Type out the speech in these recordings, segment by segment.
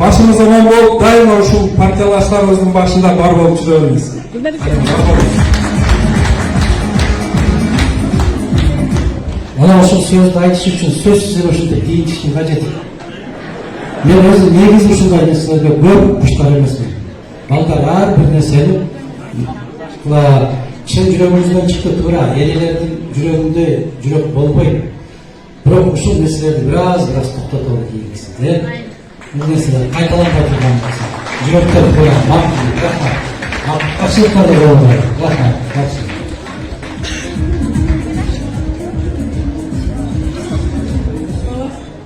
Başımız amon болуп, дайыма ушул партиялаштарыбыздын башында бар болуп жүрө бериңиz. Ana ошол сөздү айтыш үчүн сөзсүз ушундай кийинтиштин кажети. Мен өзүм негизи ушундай нерселерге көп куштар эмесмин. Балдар ар бир нерсени чын жүрөгүңүздөн чыкты туура, элелердин жүрөгүндө жүрөк болбойт. Бирок ушул нерселерди бир аз токтотолу кийинкисин. Бул нерселер кайталанбай турган болсо, жүрөктөр туура, рахмат. Акчылыктар да болбойт. Рахмат.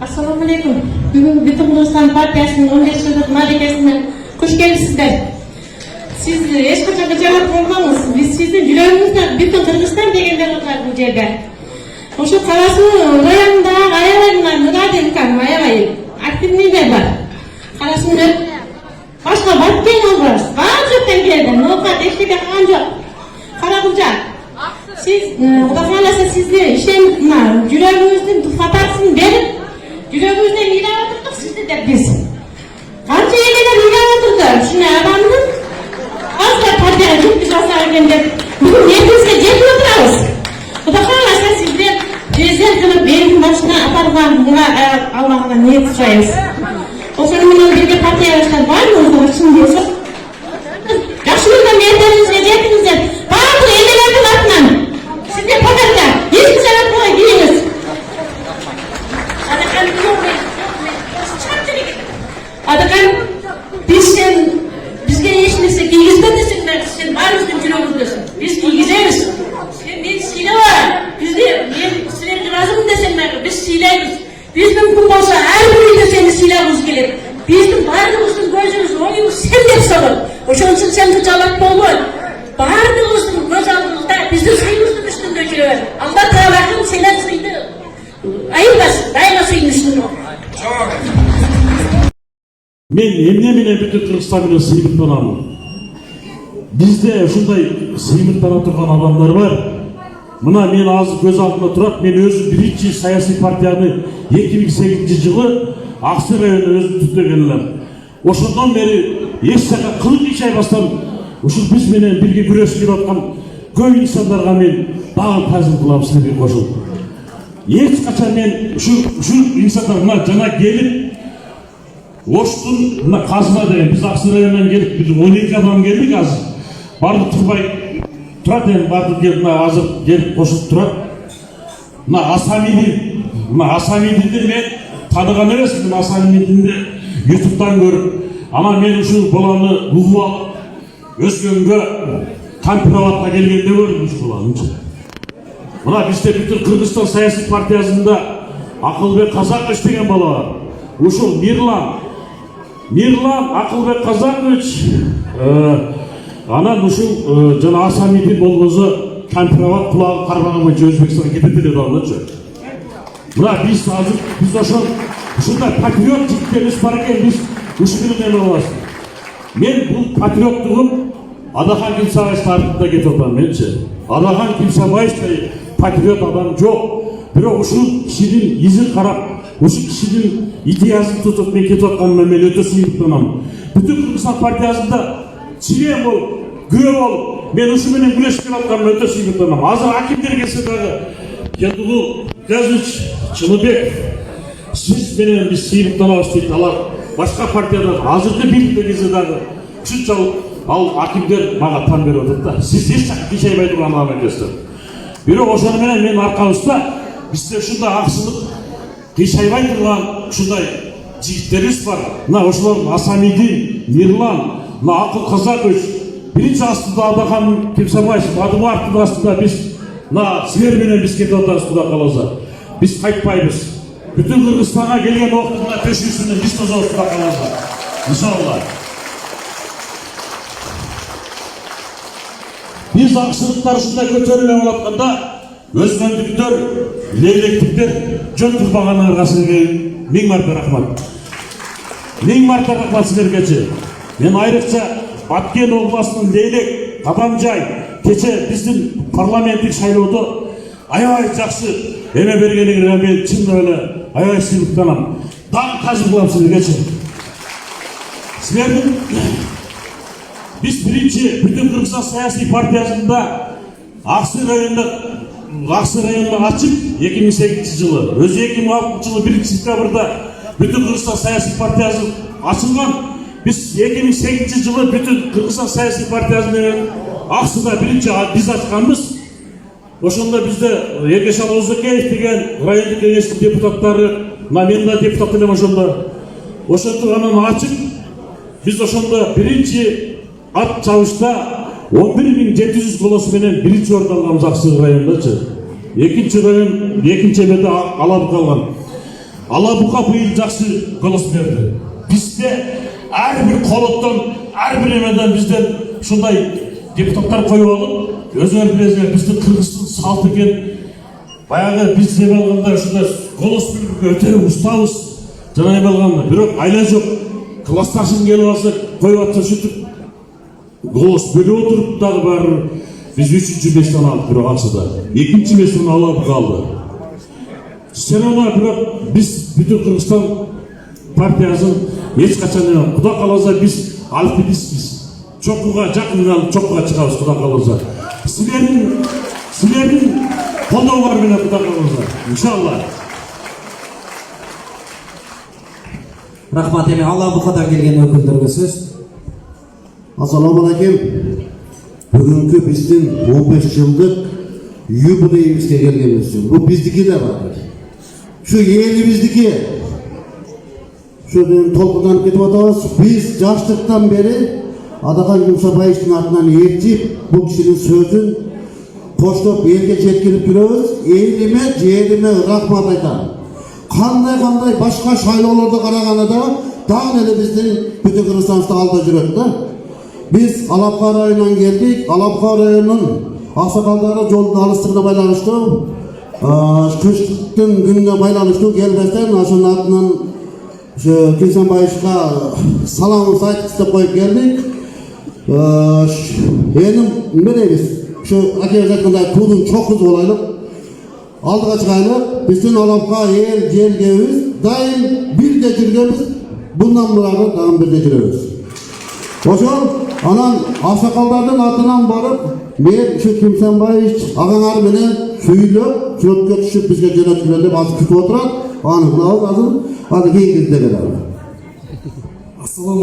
Assalamu alaikum. Bugün Bütün Kırgızistan Partiyası'nın 15 yıllık madekesine hoş geldinizler. Siz hiç kaçak cevap olmanız. Biz sizin yüreğinizden bütün Kırgızistan degenler olar bu yerde. Oşu Karasu'nun rayonunda ayalarından müdahale imkanı ayalayıp aktifliğinde var. Karasu'nun başka batken olmaz. Bazıktan geldi. Nokat eşlikte ancak Karakulcak. Siz, Kudafalasa sizde yüreğinizden fatarsın verip yüreğimizden ilan oturduk sizde de biz. Kanca yemeler ilan oturduk. Şuna adamın az da partiye çok bir basarken de bugün nefesle cepte oturarız. Bu da kalmasa sizde prezident kılıp benim başına apargan buna Allah'ına niyet tutayız. O sonundan bir partiye başlar var mı? O zaman şimdi diyorsun. Yaşınızdan niyetlerinize cetinizden bazı yemelerden atman. Sizde patakta hiçbir sebep kolay giyiniz. Adakan bizge eşinizse giygizme desinler, sen barımızın cüromuzdesin. Biz giygizeriz. Sen bir sile var. Ben silerge razı mı desinler, biz sileyimiz. Biz mümkün olsa her birinde seni silahımız gelir. Bizim barımızın gözümüz oyunu sen dep salın. Oşun için sen tutalak olmayın. Barımızın göz aldığımızda bizim suyumuzun üstünde yürüyor. Allah Teala'nın selam suyunu ayırmasın, daima suyun üstünde. Men эмне менен бүтүн Кыргызстан менен сыймыктанамын. Бизде ушундай сыймыктана турган адамдар бар. Мына мен азыр көз алдымда турат, мен өзүм биринчи саясий партияны 2008-жылы Аксай районунда өзүм түзгөн элем. Ошондон бери эч жака кылык иш айбастан ушул биз менен бирге күрөшүп келип аткан көп инсандарга мен дагы таазим кылам силерге кошулуп. Эч качан мен ушул инсандар мына жана келип Оштун мына Казына деген биз Аксай районунан келип биз 12 адам келдик азыр. Бардык турбай турат эми бардык келип мына азыр келип кошулуп турат. Мына Асамидинди мен таныган эмесмин. Мына Асамидинди YouTube'дан көрүп, анан мен ушул баланы угуп алып Өзгөнгө Кампироватка келгенде көрдүм ушул баланычы. Мына бизде бүтүн Кыргызстан саясий партиясында Акылбек Казакович деген бала бар. Ушул Мирлан Акылбек Казакович анан ушул жана Асамидин болгозо Кампироват кулагы кармаган боюнча Өзбекстанга кетет эле дагычы. Мына биз азыр ушундай патриот жигиттерибиз бар экен, биз ушуну эме алабыз. Мен бул патриоттугум Адахан Кимсабаев тартыпта кетип атам менчи. Адахан Кимсабаевчей патриот адам жок. Бирок ушул кишинин изин карап, ушул кишинин идеясын тутуп мен кетип атканыма мен өтө сыймыктанам. Бүтүн Кыргызстан партиясында член болуп, күбө болуп, мен ушу менен күрөшүп келип атканыма өтө сыймыктанам. Азыр акимдер келсе дагы Жандугул Газович Чыныбеков сиз менен биз сыймыктанабыз дейт. Алар башка партиядан азыркы бийликте келсе дагы ушунчалык ал акимдер мага тан берип атат да. Сиз эч жакка кийшайбай турган адам экенсиз. Бирок ошону менен менин аркабызда бизде ушундай аксылык кийшайбай турган ушундай жигиттерибиз бар. Мына ошолордун Асамидин, Мирлан, мына Акыл Казакович, биринчи астында Адахан Кимсабаев, Адымовдун астында биз мына силер менен биз кетип атабыз Кудай кааласа. Биз кайтпайбыз. Бүтүн Кыргызстанга келген убактында төшүүсүнө биз тозобуз Кудай кааласа. Иншалла. Биз аксылыктар ушундай көтөрүлүп атканда өзгөндүктөр, лейлектиктер жөн турбагандарга силерге миң марта рахмат. Миң марта рахмат силергечи. Мен айрыкча Баткен областынын Лейлек, Кадамжай, кече биздин парламенттик шайлоодо аябай жакшы эме бергениңерге мен чын эле аябай сыймыктанам. Дагы таазим кылам силергечи. Сіздердің біз бірінші бүтін Қырғызстан саяси партиясында Ақсай районында açıp 2008 жылы, өзі 2006 жылы 1 сентябрьда бүтін Қырғызстан саяси партиясы açılған. Біз 2008 жылы бүтін Қырғызстан саяси партиясының Ақсайда бірінші біз açқанбыз. Ошонда бізде Ергешан Озакеев деген райондық кеңештің депутаттары, мен да депутат елем ошонда. Ошонды анан açıp biz ошонда бірінші ат чабышта 11.700 голосу менен биринчи орун алганбыз Аксай районундачы. Экинчи район, экинчи эмеде Алабука алган. Алабука быйыл жакшы голос берди. Бизде ар бир колоттон, ар бир эмеден бизден ушундай депутаттар коюп алып, өзүңөр билесиңер, биздин Кыргыздын салт экен. Баягы биз эме алганда ушундай голос берүүгө өтө устабыз. Жана эме алганда, бирок айла жок. Классташым келип алса, коюп атса шүтүп голос бөліп отырып дағы бар. Біз 3-ші местен алдық бирок Аксайда. 2-ші местен алып қалды. Сенана бирок біз бүтін Кыргызстан партиясын ешқачан емес. Құда қаласа біз алпинистпіз. Чокуға жақын алып чокуға шығабыз құда қаласа. Силердің қолдаулар менен құда қаласа. Иншалла. Рахмат. Эми Алабукадан келген өкүлдөргө сөз. Ассаламалейкум. Бүгүнкү биздин 15 жылдык юбилейибизге келгенибиз үчүн. Бул биздики да бар. Şu elimizdeki şu толкунданып кетип атабыз. Биз жаштыктан бери Адахан Жумсабаевдин атынан ээрчип, бул кишинин сөзүн коштоп элге жеткирип жүрөбүз. Элиме, жериме рахмат айтам. Кандай башка шайлоолорду караганда дагы эле биздин бүтүн Кыргызстаныбызда алда жүрөт да. Biz Alapka rayonundan geldik. Alapka rayonunun aksakalları yolda alıştığına baylanıştı. Kıştın gününe baylanıştı. Gelmezden aşın adından Gülsen Bayışık'a salamımızı aytıp koyup geldik. Benim ne deyiz? Şu akıyacaktığında tuğdum çok hızlı olaylık. Aldığa çıkaylık. Bütün Alapka yer gelgemiz daim bir de jirgemiz. Bundan burada daim bir de jirgemiz. Oşon anan aksakallardan atынан barıp men şu Gülsen Bayış ağalar menen süйлөp сүрөткө түшүп бизге жөнөткүлөр деп азыр күтүп отурат. Аны кылабыз азыр кийин кезде келебиз. Assalamu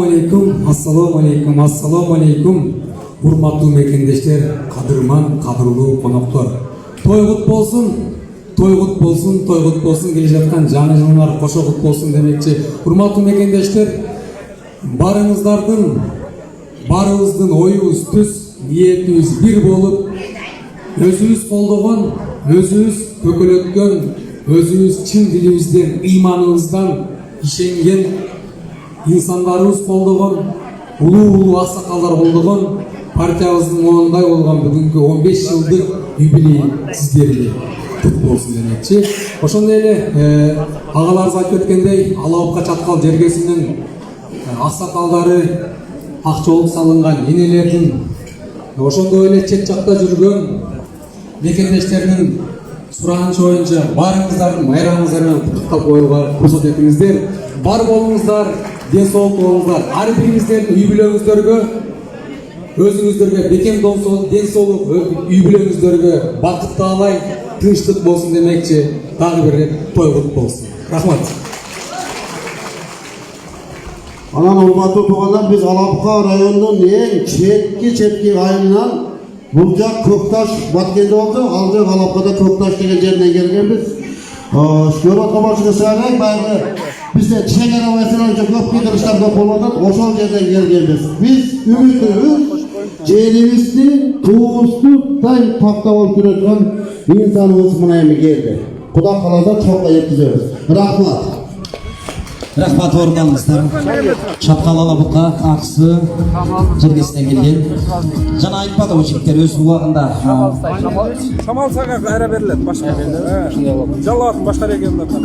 alaikum. Урматтуу мекендештер, кадырман, кадырлуу коноктор. Тойгут болсун, келе жаткан жаңы жылыңар кошо кут болсун демекчи. Урматтуу мекендештер, барыбыздын оюбуз түз, ниетибиз бир болуп, өзүбүз колдогон, өзүбүз көкөлөткөн, өзүбүз чын дилибизден, ыйманыбыздан ишенген инсандарыбыз колдогон, улуу аксакалдар колдогон партиябыздын моундай болгон бүгүнкү 15 жылдык юбилей сиздерге кут болсун демекчи. Ошондой эле агаларыбыз айтып өткөндөй, Алабукка чаткал жергесинин аксакалдары акчолук салынган энелердин, ошондой эле чет жакта жүргөн мекендештердин суранышы боюнча баарыңыздардын майрамыңыздар менен куттуктап коюуга уруксат этиңиздер. Бар болуңуздар, ден соолук болуңуздар. Ар бириңиздердин үй-бүлөңүздөргө, өзүңүздөргө бекем ден соолук үй-бүлөңүздөргө бакыт таалай, тынчтык болсун демекчи. Дагы бир рет тойгут болсун. Рахмат. Anan urmatlı tuğanlar biz Alapka rayonunun en çetki ayından Bulcak Köktaş Batkende oldu. Alacak Alapka'da Köktaş degen yerine gelgenbiz. Şöyle kabarcığı sayarek biz de çeker havasıyla önce köp gidirişlerden kolondan oşal yerden gelgenbiz. Biz ümitimiz cerimizni, tuğustu day pakta olup yürütken insanımız buna emi geldi. Kuda kalada çokla yetkizeriz. Rahmat. Рахмат, орындалыңыздар. Чаткал Алабука Аксай жергесинен келген. Жана айтпады жигиттер өз убагында. Шамал сага кайра берилет башка. Жалаатын башка региондордон.